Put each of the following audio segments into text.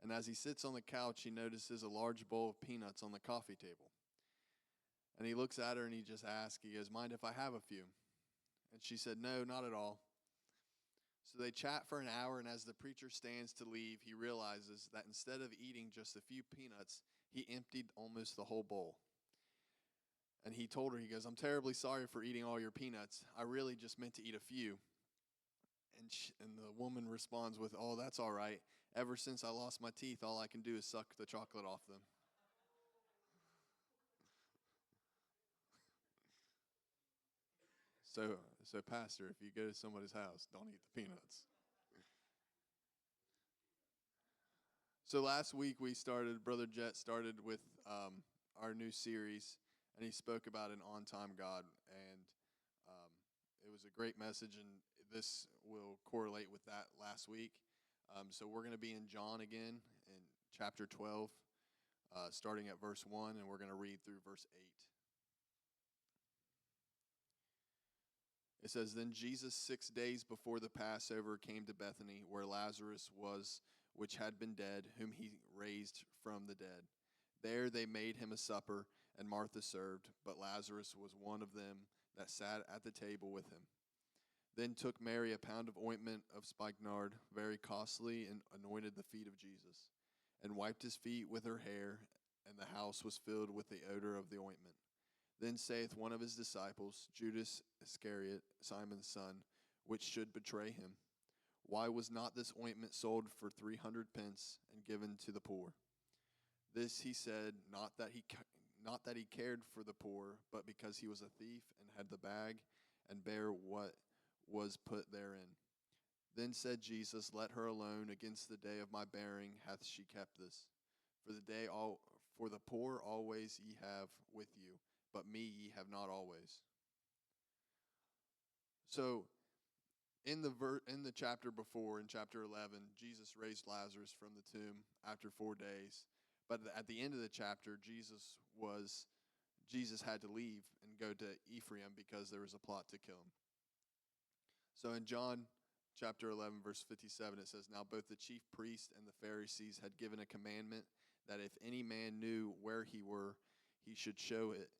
And as he sits on the couch, he notices a large bowl of peanuts on the coffee table. And he looks at her and he just asks, he goes, "Mind if I have a few?" And she said, "No, not at all." So they chat for an hour, and as the preacher stands to leave, he realizes that instead of eating just a few peanuts, he emptied almost the whole bowl. And he told her, he goes, "I'm terribly sorry for eating all your peanuts. I really just meant to eat a few." And the woman responds with, "Oh, that's all right. Ever since I lost my teeth, all I can do is suck the chocolate off them." So, Pastor, if you go to somebody's house, don't eat the peanuts. So last week Brother Jet started with our new series, and he spoke about an on-time God, and it was a great message, and this will correlate with that last week. So we're going to be in John again, in chapter 12, starting at verse 1, and we're going to read through verse 8. It says, "Then Jesus 6 days before the Passover came to Bethany, where Lazarus was, which had been dead, whom he raised from the dead. There they made him a supper, and Martha served, but Lazarus was one of them that sat at the table with him. Then took Mary a pound of ointment of spikenard, very costly, and anointed the feet of Jesus, and wiped his feet with her hair, and the house was filled with the odor of the ointment. Then saith one of his disciples, Judas Iscariot, Simon's son, which should betray him, Why was not this ointment sold for 300 pence and given to the poor? This he said, not that he cared for the poor, but because he was a thief and had the bag and bare what was put therein. Then said Jesus, Let her alone. Against the day of my bearing hath she kept this. For the poor always ye have with you, but me ye have not always." So in the chapter before, in chapter 11, Jesus raised Lazarus from the tomb after 4 days. But at the end of the chapter, Jesus had to leave and go to Ephraim because there was a plot to kill him. So in John chapter 11, verse 57, it says, "Now both the chief priests and the Pharisees had given a commandment that if any man knew where he were, he should show it,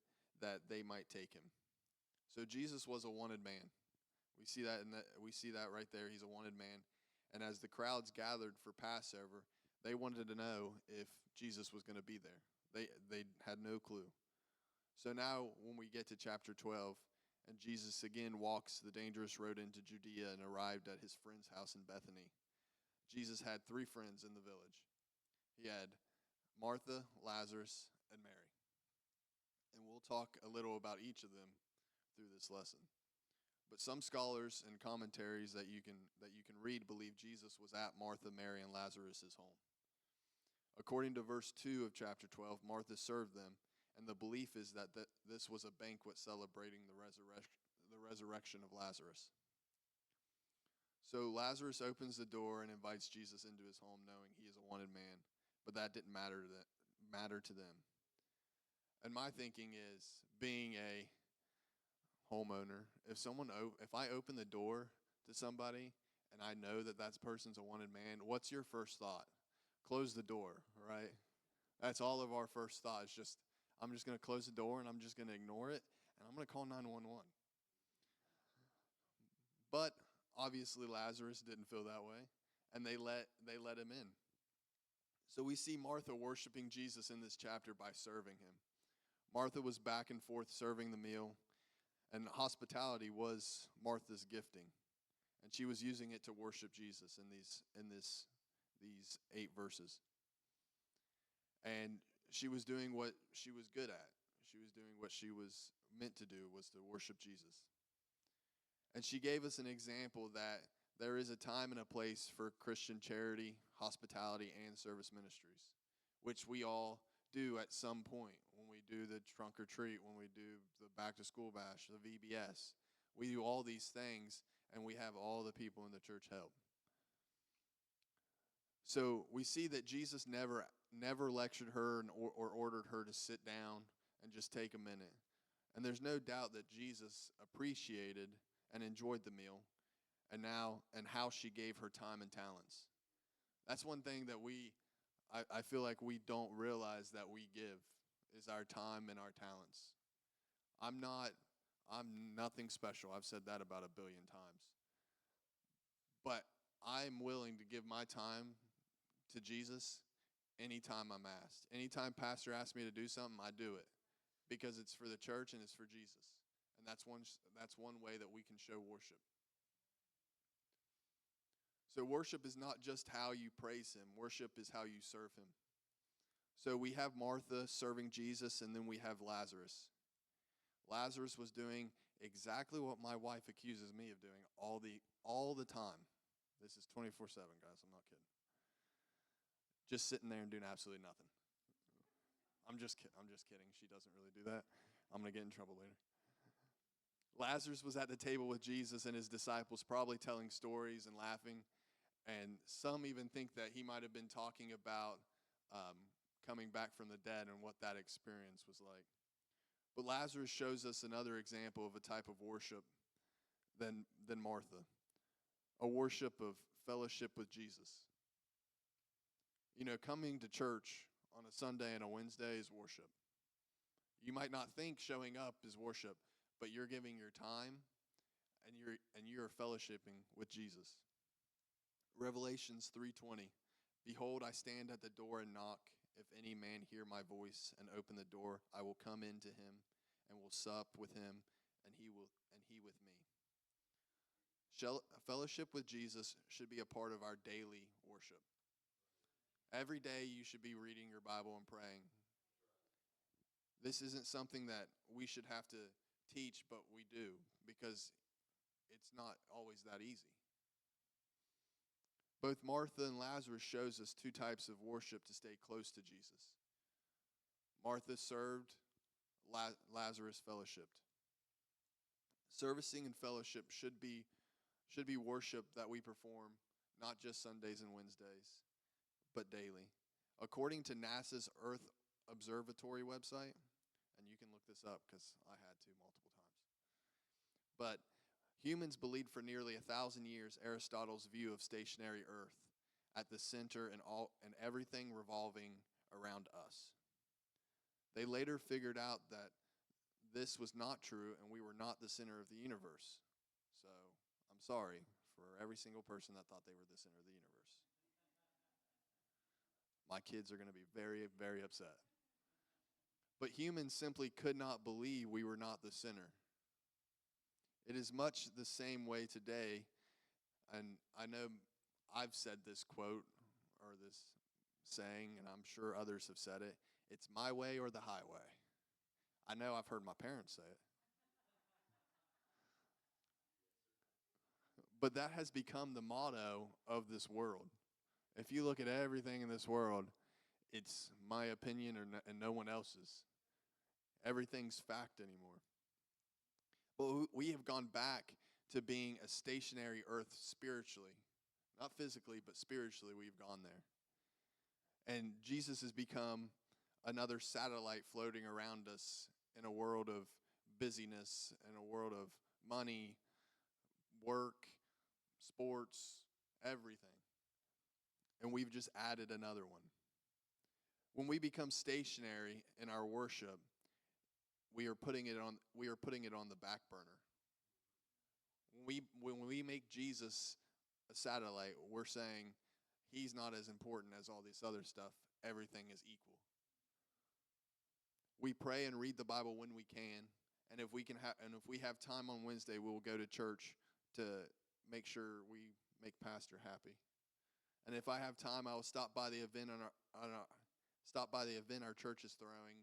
that they might take him." So Jesus was a wanted man. We see that right there. He's a wanted man. And as the crowds gathered for Passover, they wanted to know if Jesus was going to be there. They had no clue. So now when we get to chapter 12, and Jesus again walks the dangerous road into Judea and arrived at his friend's house in Bethany, Jesus had 3 friends in the village. He had Martha, Lazarus, and Mary. And we'll talk a little about each of them through this lesson. But some scholars and commentaries that you can read believe Jesus was at Martha, Mary, and Lazarus' home. According to verse 2 of chapter 12, Martha served them, and the belief is that this was a banquet celebrating the resurrection of Lazarus. So Lazarus opens the door and invites Jesus into his home, knowing he is a wanted man, but that didn't matter to them. And my thinking is, being a homeowner, if I open the door to somebody and I know that person's a wanted man, what's your first thought? Close the door, right? That's all of our first thought. It's I'm just going to close the door and I'm just going to ignore it and I'm going to call 911. But obviously Lazarus didn't feel that way, and they let him in. So we see Martha worshiping Jesus in this chapter by serving him. Martha was back and forth serving the meal, and hospitality was Martha's gifting, and she was using it to worship Jesus in these 8 verses. And she was doing what she was good at. She was doing what she was meant to do, was to worship Jesus. And she gave us an example that there is a time and a place for Christian charity, hospitality, and service ministries, which we all do at some point. When we do the trunk or treat, when we do the back to school bash, the VBS, we do all these things, and we have all the people in the church help. So we see that Jesus never lectured her or ordered her to sit down and just take a minute. And there's no doubt that Jesus appreciated and enjoyed the meal, and how she gave her time and talents. That's one thing that we I feel like we don't realize that we give is our time and our talents. I'm not, I'm nothing special. I've said that about a billion times. But I'm willing to give my time to Jesus anytime I'm asked. Anytime pastor asks me to do something, I do it because it's for the church and it's for Jesus. And that's one way that we can show worship. So worship is not just how you praise him. Worship is how you serve him. So we have Martha serving Jesus, and then we have Lazarus. Lazarus was doing exactly what my wife accuses me of doing all the time. This is 24/7, guys. I'm not kidding. Just sitting there and doing absolutely nothing. I'm just kidding. She doesn't really do that. I'm going to get in trouble later. Lazarus was at the table with Jesus and his disciples, probably telling stories and laughing. And some even think that he might have been talking about coming back from the dead and what that experience was like. But Lazarus shows us another example of a type of worship than Martha, a worship of fellowship with Jesus. You know, coming to church on a Sunday and a Wednesday is worship. You might not think showing up is worship, but you're giving your time and you're fellowshipping with Jesus. Revelations 3:20. Behold, I stand at the door and knock. If any man hear my voice and open the door, I will come into him and will sup with him, and he with me. Fellowship with Jesus should be a part of our daily worship. Every day you should be reading your Bible and praying. This isn't something that we should have to teach, but we do, because it's not always that easy. Both Martha and Lazarus shows us two types of worship to stay close to Jesus. Martha served, Lazarus fellowshipped. Servicing and fellowship should be worship that we perform not just Sundays and Wednesdays, but daily. According to NASA's Earth Observatory website, and you can look this up because I had to multiple times, but humans believed for nearly 1,000 years Aristotle's view of stationary Earth at the center and everything revolving around us. They later figured out that this was not true and we were not the center of the universe. So I'm sorry for every single person that thought they were the center of the universe. My kids are going to be very, very upset. But humans simply could not believe we were not the center. It is much the same way today, and I know I've said this quote or this saying, and I'm sure others have said it. It's my way or the highway. I know I've heard my parents say it. But that has become the motto of this world. If you look at everything in this world, it's my opinion and no one else's. Everything's fact anymore. But we have gone back to being a stationary earth spiritually. Not physically, but spiritually we've gone there. And Jesus has become another satellite floating around us in a world of busyness, in a world of money, work, sports, everything. And we've just added another one. When we become stationary in our worship, we are putting it on the back burner. When we make Jesus a satellite, we're saying he's not as important as all this other stuff. Everything is equal. We pray and read the Bible when we can, and if we have time on Wednesday, we will go to church to make sure we make Pastor happy. And if I have time, I will stop by the event our church is throwing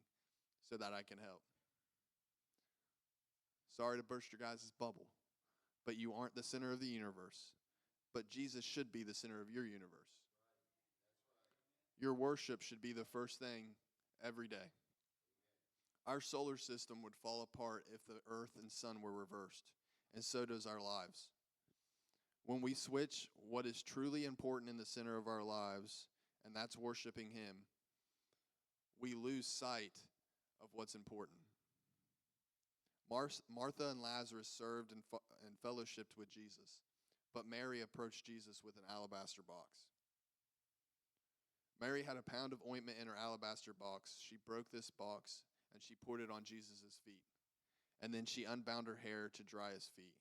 so that I can help. Sorry to burst your guys' bubble, but you aren't the center of the universe. But Jesus should be the center of your universe. Your worship should be the first thing every day. Our solar system would fall apart if the earth and sun were reversed, and so does our lives. When we switch what is truly important in the center of our lives, and that's worshiping him, we lose sight of what's important. Martha and Lazarus served and fellowshiped with Jesus, but Mary approached Jesus with an alabaster box. Mary had a pound of ointment in her alabaster box. She broke this box and she poured it on Jesus' feet. And then she unbound her hair to dry his feet.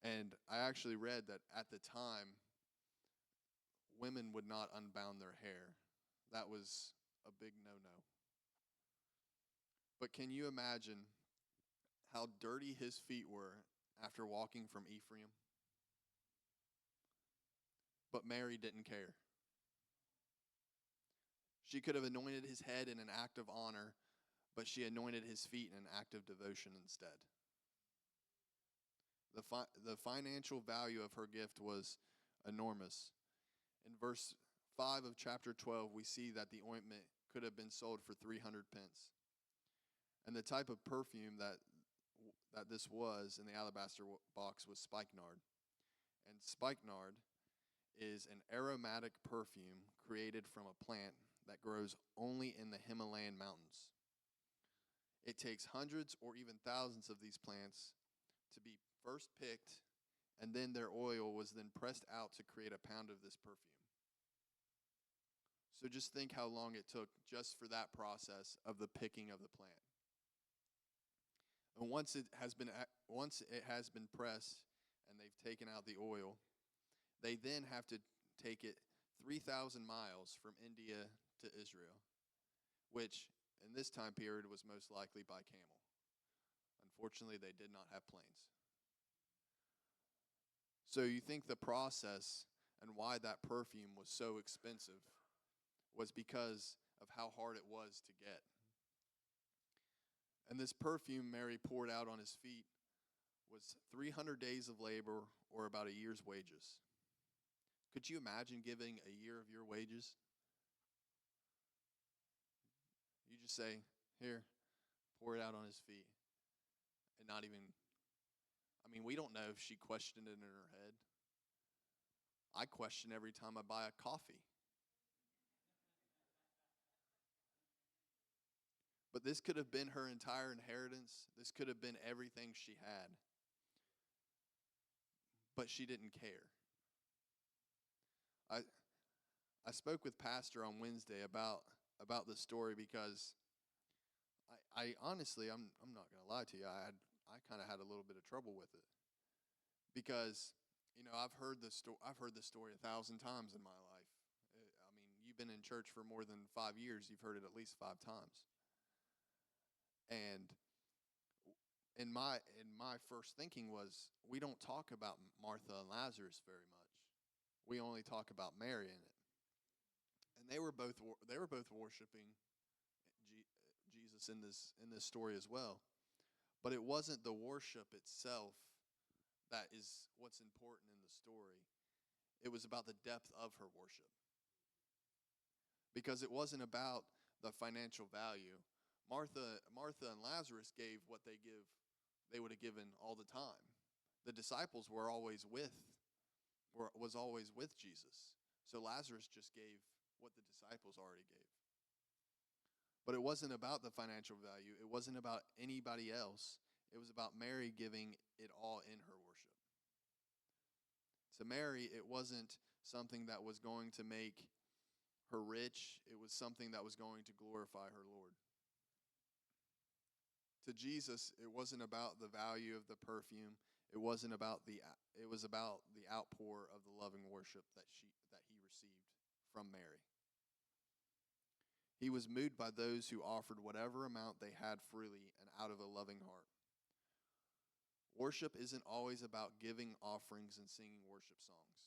And I actually read that at the time, women would not unbound their hair. That was a big no-no. But can you imagine how dirty his feet were after walking from Ephraim? But Mary didn't care. She could have anointed his head in an act of honor, but she anointed his feet in an act of devotion instead. The financial value of her gift was enormous. In verse 5 of chapter 12, we see that the ointment could have been sold for 300 pence. And the type of perfume that this was in the alabaster box was spikenard. And spikenard is an aromatic perfume created from a plant that grows only in the Himalayan mountains. It takes hundreds or even thousands of these plants to be first picked, and then their oil was then pressed out to create a pound of this perfume. So just think how long it took just for that process of the picking of the plant. And once it has been pressed and they've taken out the oil, they then have to take it 3,000 miles from India to Israel, which in this time period was most likely by camel. Unfortunately, they did not have planes. So you think the process and why that perfume was so expensive was because of how hard it was to get. And this perfume Mary poured out on his feet was 300 days of labor, or about a year's wages. Could you imagine giving a year of your wages? You just say, here, pour it out on his feet. And not even, we don't know if she questioned it in her head. I question every time I buy a coffee. But this could have been her entire inheritance. This could have been everything she had. But she didn't care. I spoke with Pastor on Wednesday about this story because I honestly, I'm not going to lie to you, I kind of had a little bit of trouble with it. Because, I've heard this story 1,000 times in my life. You've been in church for more than 5 years. You've heard it at least 5 times. And in my first thinking was, we don't talk about Martha and Lazarus very much. We only talk about Mary in it. And they were both worshiping Jesus in this story as well. But it wasn't the worship itself that is what's important in the story. It was about the depth of her worship. Because it wasn't about the financial value. Martha and Lazarus gave what they would have given all the time. The disciples was always with Jesus. So Lazarus just gave what the disciples already gave. But it wasn't about the financial value. It wasn't about anybody else. It was about Mary giving it all in her worship. To Mary, it wasn't something that was going to make her rich. It was something that was going to glorify her Lord. To Jesus, it wasn't about the value of the perfume. It was about the outpour of the loving worship that he received from Mary. He was moved by those who offered whatever amount they had freely and out of a loving heart. Worship isn't always about giving offerings and singing worship songs.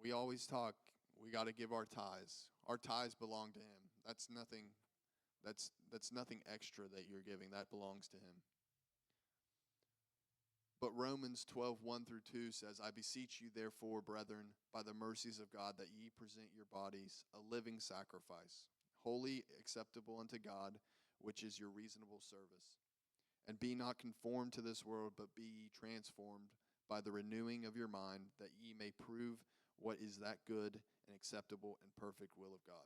We always talk, we got to give our tithes. Our tithes belong to him. That's nothing extra that you're giving. That belongs to him. But Romans 12:1-2 says, I beseech you therefore, brethren, by the mercies of God, that ye present your bodies a living sacrifice, holy, acceptable unto God, which is your reasonable service. And be not conformed to this world, but be ye transformed by the renewing of your mind, that ye may prove what is that good and acceptable and perfect will of God.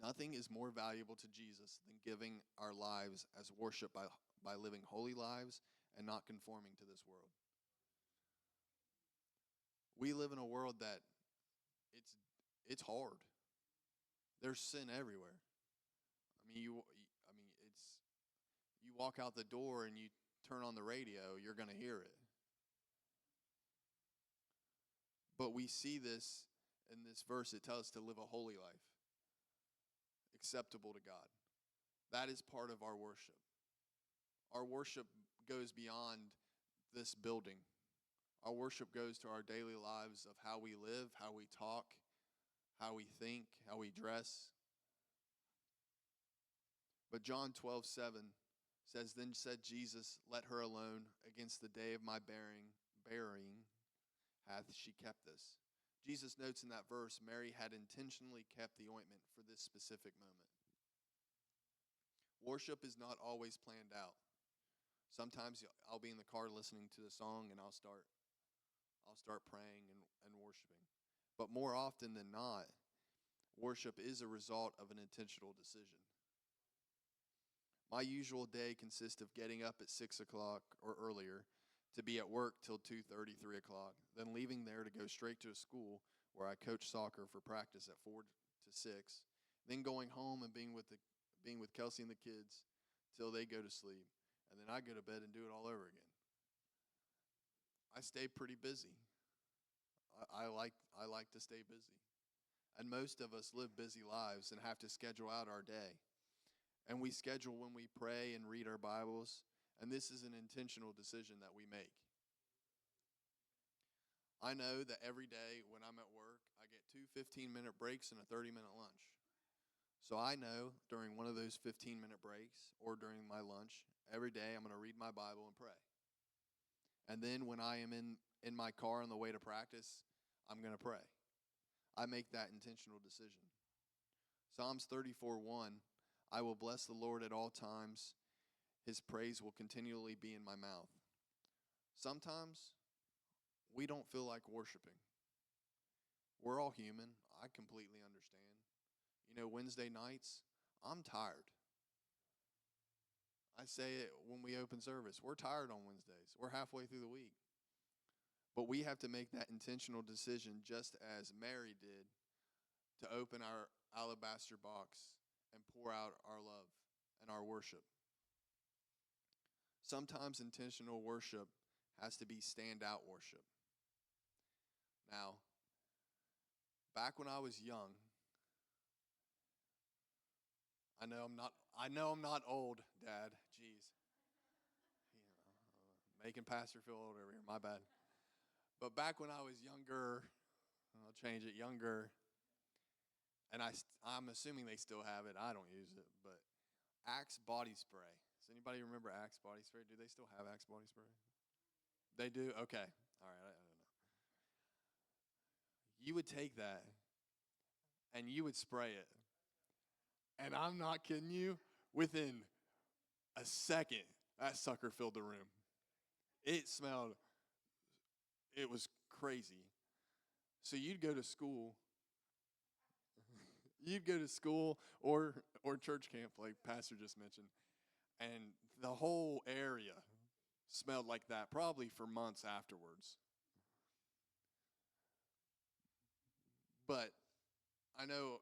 Nothing is more valuable to Jesus than giving our lives as worship by living holy lives and not conforming to this world. We live in a world that it's hard. There's sin everywhere. I mean, it's you walk out the door and you turn on the radio, you're going to hear it. But we see this in this verse. It tells us to live a holy life, acceptable to God. That is part of our worship. Our worship goes beyond this building. Our worship goes to our daily lives of how we live, how we talk, how we think, how we dress. But John 12:7 says, "Then said Jesus, let her alone. Against the day of my bearing hath she kept this." Jesus notes in that verse, Mary had intentionally kept the ointment for this specific moment. Worship is not always planned out. Sometimes I'll be in the car listening to the song and I'll start praying and worshiping. But more often than not, worship is a result of an intentional decision. My usual day consists of getting up at 6 o'clock or earlier to be at work till 2:30, 3 o'clock, then leaving there to go straight to a school where I coach soccer for practice at 4 to 6, then going home and being with Kelsey and the kids till they go to sleep, and then I go to bed and do it all over again. I stay pretty busy. I like to stay busy. And most of us live busy lives and have to schedule out our day. And we schedule when we pray and read our Bibles, and this is an intentional decision that we make. I know that every day when I'm at work, I get 2 15-minute breaks and a 30-minute lunch. So I know during one of those 15-minute breaks or during my lunch, every day I'm going to read my Bible and pray. And then when I am in my car on the way to practice, I'm going to pray. I make that intentional decision. Psalms 34:1, "I will bless the Lord at all times. His praise will continually be in my mouth." Sometimes we don't feel like worshiping. We're all human. I completely understand. Wednesday nights, I'm tired. I say it when we open service. We're tired on Wednesdays. We're halfway through the week. But we have to make that intentional decision just as Mary did to open our alabaster box and pour out our love and our worship. Sometimes intentional worship has to be standout worship. Now, back when I was young, I know I'm not old, Dad. Jeez. Making Pastor feel old over here. My bad. But back when I was younger, I'll change it, younger, and I'm assuming they still have it. I don't use it, but Axe body spray. Does anybody remember Axe body spray? Do they still have Axe body spray? They do? Okay. All right. I don't know. You would take that and you would spray it. And I'm not kidding you, within a second, that sucker filled the room. It was crazy. So you'd go to school or church camp, like Pastor just mentioned, and the whole area smelled like that, probably for months afterwards. But I know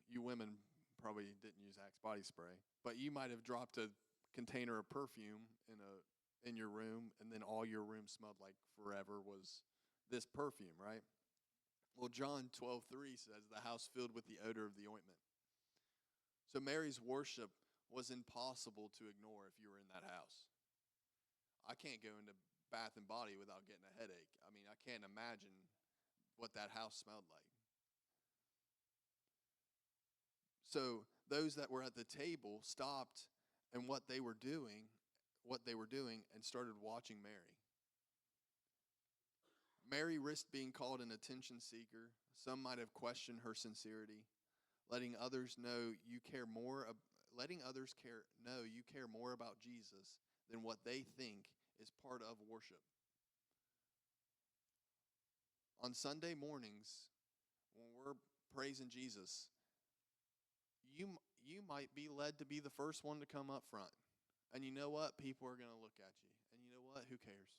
you women probably didn't use Axe body spray, but you might have dropped a container of perfume in your room, and then all your room smelled like forever was this perfume, right? Well, John 12:3 says, "The house filled with the odor of the ointment." So Mary's worship was impossible to ignore if you were in that house. I can't go into Bath and Body without getting a headache. I mean, I can't imagine what that house smelled like. So those that were at the table stopped and what they were doing and started watching Mary. Mary risked being called an attention seeker. Some might have questioned her sincerity, letting others know you care more about Jesus than what they think is part of worship. On Sunday mornings, when we're praising Jesus, you might be led to be the first one to come up front. And you know what? People are going to look at you. And you know what? Who cares?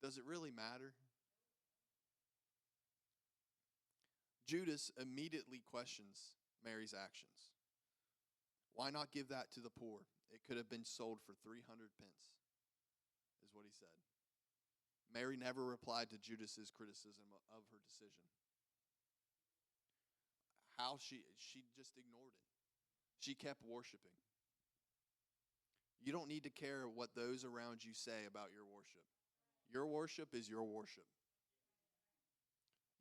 Does it really matter? Judas immediately questions Mary's actions. Why not give that to the poor? It could have been sold for 300 pence, is what he said. Mary never replied to Judas's criticism of her decision. How she just ignored it. She kept worshiping. You don't need to care what those around you say about your worship. Your worship is your worship.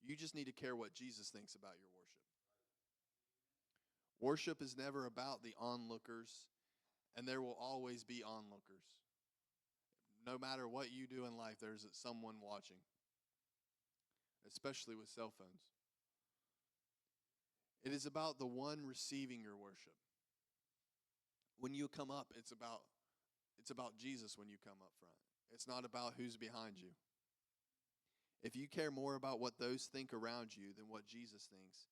You just need to care what Jesus thinks about your worship. Worship is never about the onlookers, and there will always be onlookers. No matter what you do in life, there's someone watching, especially with cell phones. It is about the one receiving your worship. When you come up, it's about Jesus when you come up front. It's not about who's behind you. If you care more about what those think around you than what Jesus thinks,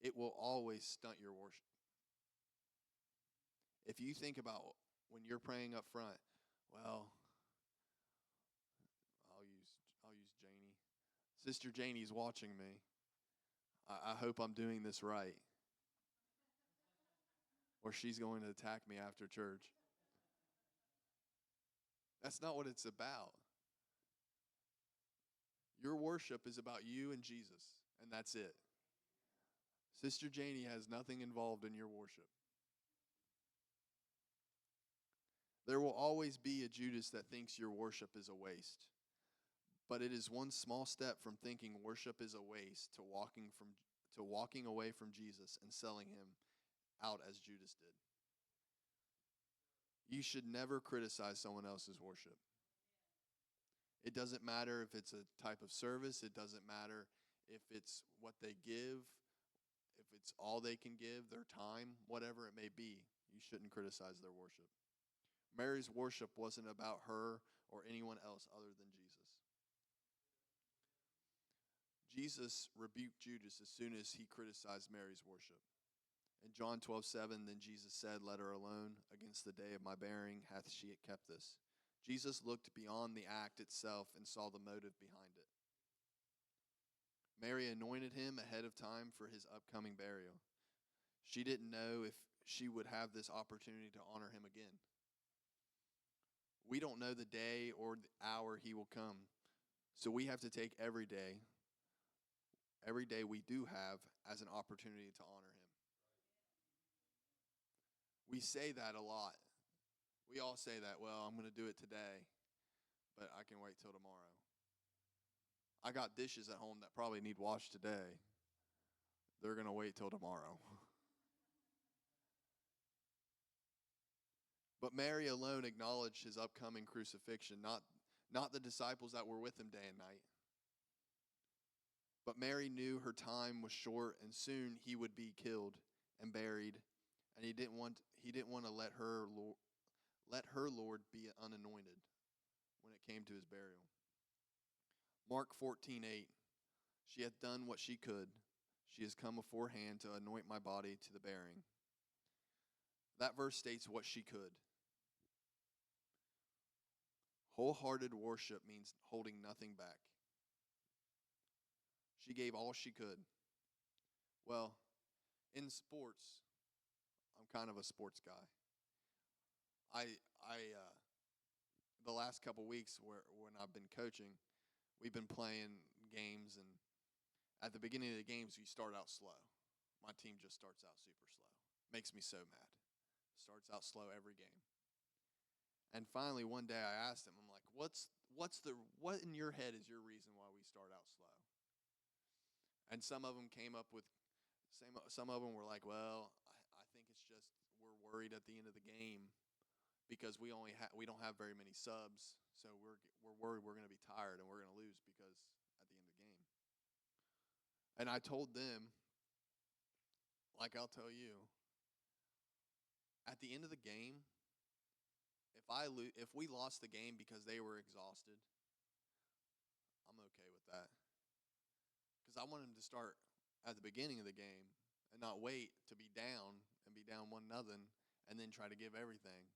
it will always stunt your worship. If you think about when you're praying up front, well, I'll use Janie. Sister Janie's watching me. I hope I'm doing this right. Or she's going to attack me after church. That's not what it's about. Your worship is about you and Jesus, and that's it. Sister Janie has nothing involved in your worship. There will always be a Judas that thinks your worship is a waste. But it is one small step from thinking worship is a waste to walking away from Jesus and selling him out as Judas did. You should never criticize someone else's worship. It doesn't matter if it's a type of service. It doesn't matter if it's what they give, if it's all they can give, their time, whatever it may be. You shouldn't criticize their worship. Mary's worship wasn't about her or anyone else other than Jesus. Jesus rebuked Judas as soon as he criticized Mary's worship. In John 12:7, then Jesus said, "Let her alone. Against the day of my bearing hath she kept this." Jesus looked beyond the act itself and saw the motive behind it. Mary anointed him ahead of time for his upcoming burial. She didn't know if she would have this opportunity to honor him again. We don't know the day or the hour he will come, so we have to take every day we do have, as an opportunity to honor him. We say that a lot. We all say that, well, I'm going to do it today, but I can wait till tomorrow. I got dishes at home that probably need washed today. They're going to wait till tomorrow. But Mary alone acknowledged his upcoming crucifixion, not the disciples that were with him day and night. But Mary knew her time was short, and soon he would be killed and buried, and he didn't want to let her Lord be unanointed when it came to his burial. Mark 14:8, she hath done what she could. She has come aforehand to anoint my body to the bearing. That verse states what she could. Wholehearted worship means holding nothing back. She gave all she could. Well, in sports, I'm kind of a sports guy. The last couple weeks when I've been coaching, we've been playing games, and at the beginning of the games, we start out slow. My team just starts out super slow. Makes me so mad. Starts out slow every game. And finally, one day I asked him, I'm like, what in your head is your reason why we start out slow? And some of them came up with, some of them were like, well, I think it's just we're worried at the end of the game because we don't have very many subs, so we're worried we're going to be tired and we're going to lose because at the end of the game. And I told them, like I'll tell you, at the end of the game, if we lost the game because they were exhausted, I'm okay with that. Because I want them to start at the beginning of the game and not wait to be down and be down 1-0 and then try to give everything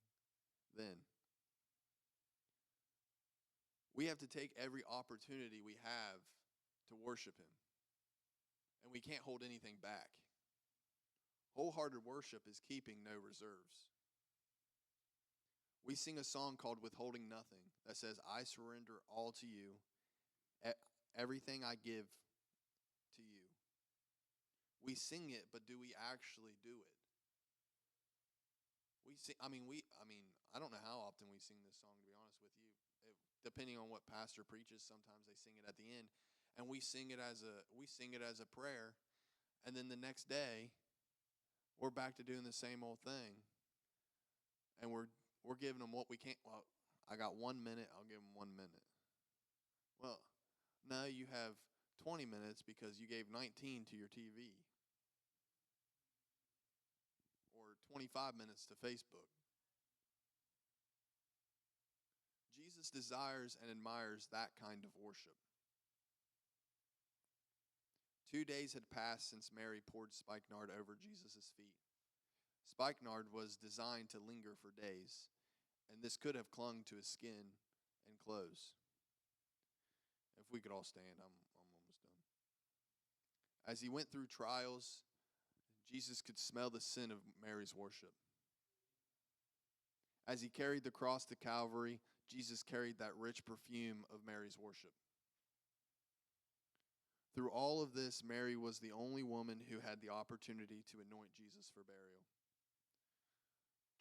then. We have to take every opportunity we have to worship him. and we can't hold anything back. Wholehearted worship is keeping no reserves. We sing a song called Withholding Nothing that says, I surrender all to you, everything I give to you. We sing it, but do we actually do it? I don't know how often we sing this song, to be honest with you. Depending on what pastor preaches, sometimes they sing it at the end, and we sing it as a prayer, and then the next day we're back to doing the same old thing, and we're giving them what we can't. Well, I got 1 minute, I'll give them 1 minute. Well, no, you have 20 minutes because you gave 19 to your TV, or 25 minutes to Facebook. Jesus desires and admires that kind of worship. 2 days had passed since Mary poured spikenard over Jesus' feet. Spikenard was designed to linger for days, and this could have clung to his skin and clothes. If we could all stand, I'm almost done. As he went through trials, Jesus could smell the sin of Mary's worship. As he carried the cross to Calvary, Jesus carried that rich perfume of Mary's worship. Through all of this, Mary was the only woman who had the opportunity to anoint Jesus for burial.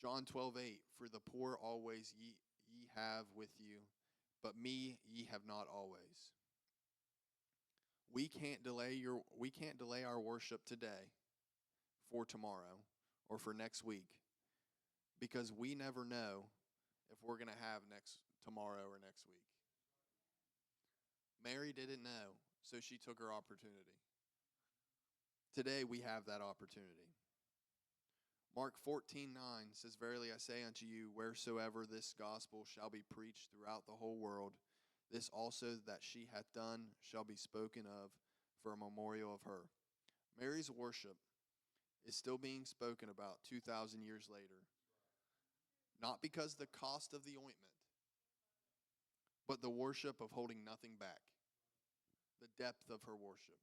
John 12:8, for the poor always ye have with you, but me ye have not always. We can't delay our worship today for tomorrow or for next week, because we never know if we're going to have next tomorrow or next week. Mary didn't know, so she took her opportunity. Today we have that opportunity. Mark 14:9 says, verily I say unto you, wheresoever this gospel shall be preached throughout the whole world, this also that she hath done shall be spoken of for a memorial of her. Mary's worship is still being spoken about 2,000 years later. Not because the cost of the ointment, but the worship of holding nothing back. The depth of her worship.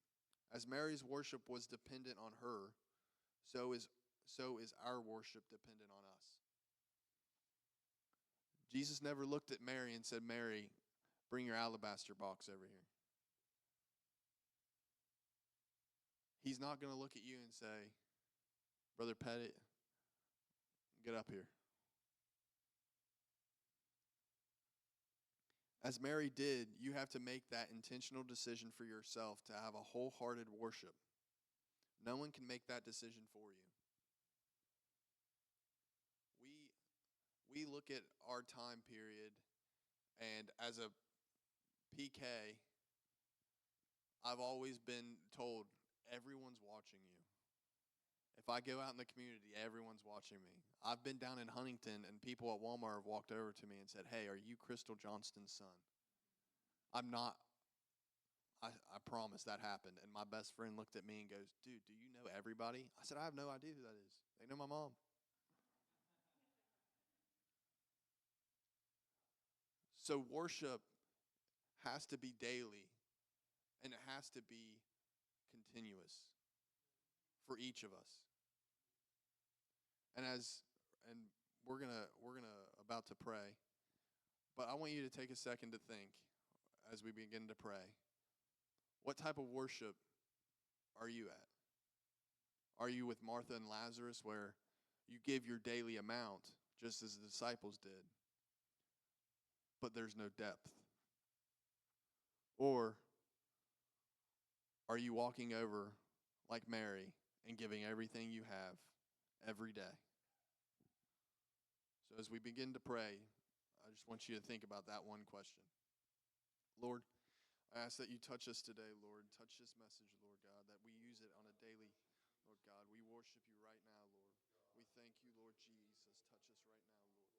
As Mary's worship was dependent on her, so is our worship dependent on us. Jesus never looked at Mary and said, Mary, bring your alabaster box over here. He's not going to look at you and say, Brother Pettit, get up here. As Mary did, you have to make that intentional decision for yourself to have a wholehearted worship. No one can make that decision for you. We look at our time period, and as a PK, I've always been told, everyone's watching you. If I go out in the community, everyone's watching me. I've been down in Huntington, and people at Walmart have walked over to me and said, hey, are you Crystal Johnston's son? I'm not. I promise that happened. And my best friend looked at me and goes, dude, do you know everybody? I said, I have no idea who that is. They know my mom. So worship has to be daily, and it has to be continuous for each of us. And we're gonna about to pray, but I want you to take a second to think as we begin to pray. What type of worship are you at? Are you with Martha and Lazarus, where you give your daily amount just as the disciples did, but there's no depth? Or are you walking over like Mary and giving everything you have every day? So as we begin to pray, I just want you to think about that one question. Lord, I ask that you touch us today, Lord. Touch this message, Lord God, that we use it on a daily, Lord God. We worship you right now, Lord. We thank you, Lord Jesus. Touch us right now, Lord.